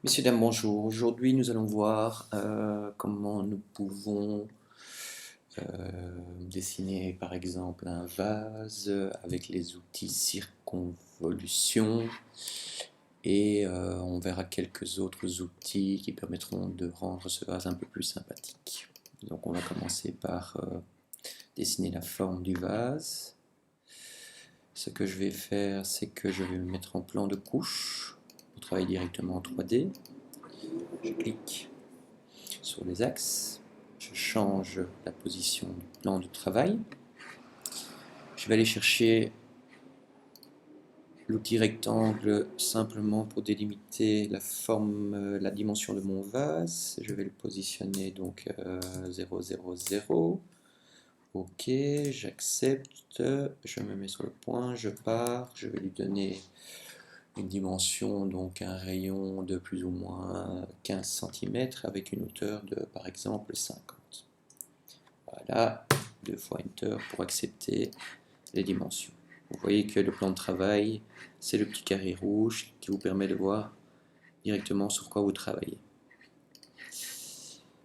Messieurs, dames, bonjour. Aujourd'hui, nous allons voir comment nous pouvons dessiner par exemple un vase avec les outils circonvolution et on verra quelques autres outils qui permettront de rendre ce vase un peu plus sympathique. Donc on va commencer par dessiner la forme du vase. Ce que je vais faire, c'est que je vais me mettre en plan de couche pour travailler directement en 3D. Je clique sur les axes, je change la position du plan de travail. Je vais aller chercher l'outil rectangle simplement pour délimiter la forme, la dimension de mon vase. Je vais le positionner donc 0, 0, 0. Ok, j'accepte, je me mets sur le point, je pars, je vais lui donner une dimension, donc un rayon de plus ou moins 15 cm avec une hauteur de par exemple 50. Voilà, 2 fois Enter pour accepter les dimensions. Vous voyez que le plan de travail, c'est le petit carré rouge qui vous permet de voir directement sur quoi vous travaillez.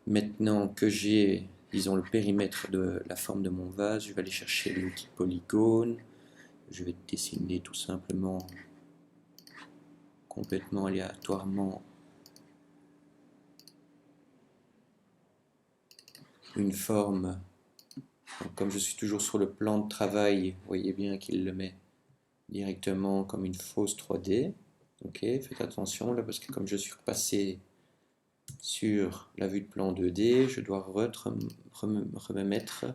Maintenant que j'ai, disons, le périmètre de la forme de mon vase, je vais aller chercher l'outil polygone. Je vais dessiner tout simplement, complètement aléatoirement, une forme. Donc, comme je suis toujours sur le plan de travail, vous voyez bien qu'il le met directement comme une fausse 3D. Ok, faites attention là parce que comme je suis repassé sur la vue de plan 2D, je dois me mettre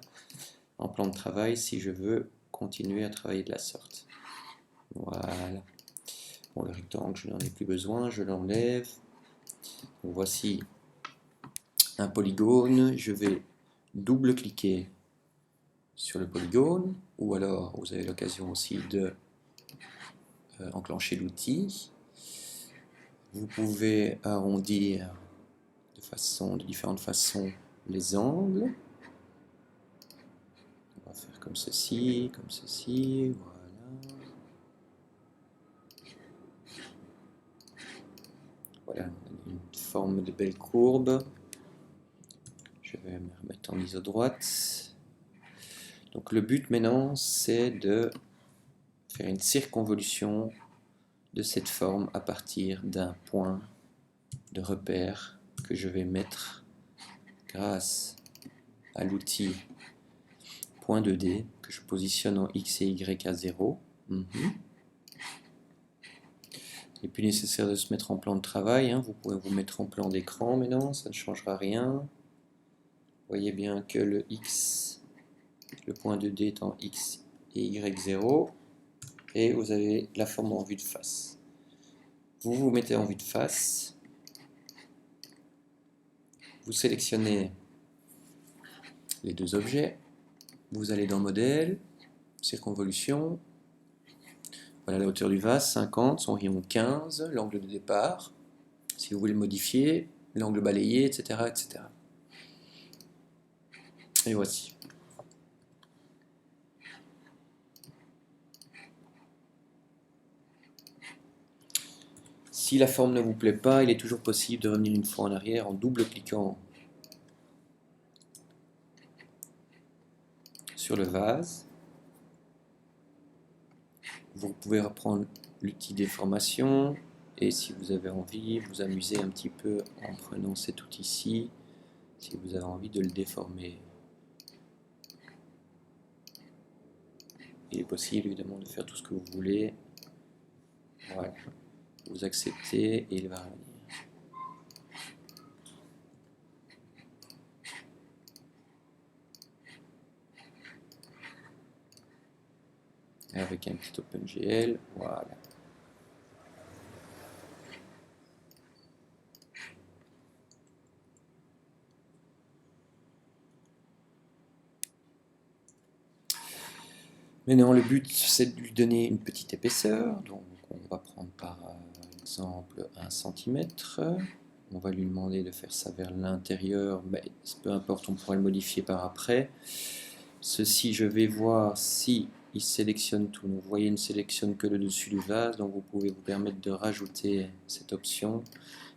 en plan de travail si je veux continuer à travailler de la sorte. Voilà. Bon, le rectangle, je n'en ai plus besoin, je l'enlève. Voici un polygone. Je vais double-cliquer sur le polygone, ou alors vous avez l'occasion aussi de enclencher l'outil. Vous pouvez arrondir de différentes façons les angles. On va faire comme ceci, voilà. Voilà, une forme de belle courbe. Je vais me remettre en isodroite. Donc le but maintenant, c'est de faire une circonvolution de cette forme à partir d'un point de repère que je vais mettre grâce à l'outil point 2D que je positionne en X et Y à 0. Il n'est plus nécessaire de se mettre en plan de travail, hein. Vous pouvez vous mettre en plan d'écran maintenant, ça ne changera rien. Vous voyez bien que le X, le point 2D est en X et Y0, et vous avez la forme en vue de face. Vous vous mettez en vue de face, vous sélectionnez les deux objets, vous allez dans modèle, circonvolution, voilà la hauteur du vase, 50, son rayon 15, l'angle de départ, si vous voulez le modifier, l'angle balayé, etc., etc. Et voici. Si la forme ne vous plaît pas, il est toujours possible de revenir une fois en arrière en double-cliquant sur le vase. Vous pouvez reprendre l'outil déformation et si vous avez envie, vous amuser un petit peu en prenant cet outil-ci, si vous avez envie de le déformer. Il est possible évidemment de faire tout ce que vous voulez. Voilà. Vous acceptez et il va revenir. Avec un petit OpenGL, voilà. Maintenant, le but, c'est de lui donner une petite épaisseur. Donc, on va prendre par exemple 1 cm. On va lui demander de faire ça vers l'intérieur, mais peu importe, on pourra le modifier par après. Ceci, je vais voir si il sélectionne tout. Donc, vous voyez, il ne sélectionne que le dessus du vase, donc vous pouvez vous permettre de rajouter cette option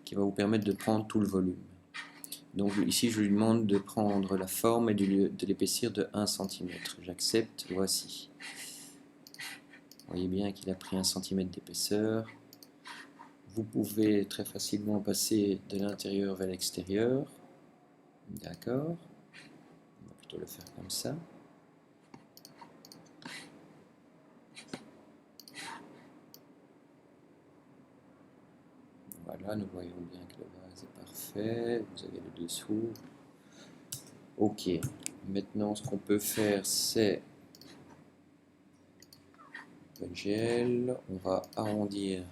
qui va vous permettre de prendre tout le volume. Donc ici, je lui demande de prendre la forme et de l'épaissir de 1 cm. J'accepte, voici. Vous voyez bien qu'il a pris 1 cm d'épaisseur. Vous pouvez très facilement passer de l'intérieur vers l'extérieur. D'accord. On va plutôt le faire comme ça. Voilà, nous voyons bien que le vase est parfait. Vous avez le dessous. Ok. Maintenant, ce qu'on peut faire, c'est le gel. On va arrondir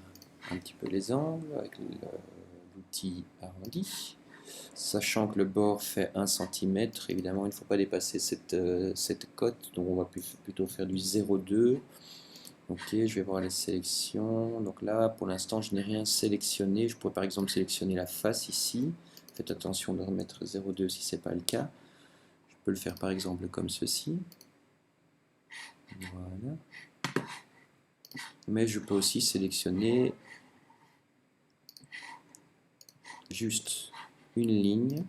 un petit peu les angles avec l'outil arrondi. Sachant que le bord fait 1 cm, évidemment, il ne faut pas dépasser cette cote. Donc, on va plutôt faire du 0,2. Ok, je vais voir les sélections. Donc là, pour l'instant, je n'ai rien sélectionné. Je pourrais par exemple sélectionner la face ici. Faites attention de remettre 0,2 si ce n'est pas le cas. Je peux le faire par exemple comme ceci. Voilà. Mais je peux aussi sélectionner juste une ligne.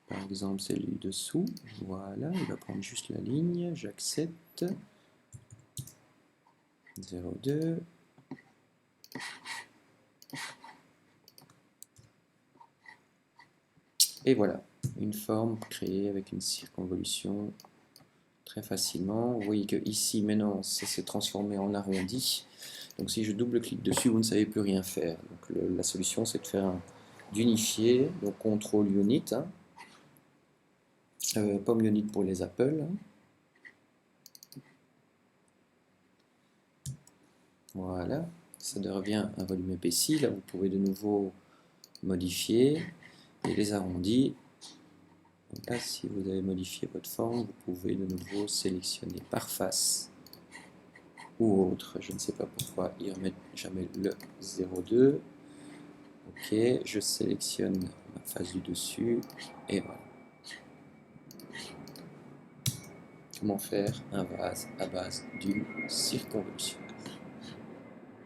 Par exemple, celle du dessous. Voilà, il va prendre juste la ligne. J'accepte. 0,2. Et voilà, une forme créée avec une circonvolution très facilement. Vous voyez que ici, maintenant, ça s'est transformé en arrondi. Donc si je double-clique dessus, vous ne savez plus rien faire. Donc la solution, c'est de faire d'unifier. Donc CTRL Unit, hein. Pomme Unit pour les Apple. Hein. Voilà, ça devient un volume épaissi. Là, vous pouvez de nouveau modifier et les arrondis. Donc là, si vous avez modifié votre forme, vous pouvez de nouveau sélectionner par face ou autre. Je ne sais pas pourquoi ils remettent jamais le 0,2. Ok, je sélectionne la face du dessus et voilà. Comment faire un vase à base d'une circonvolution.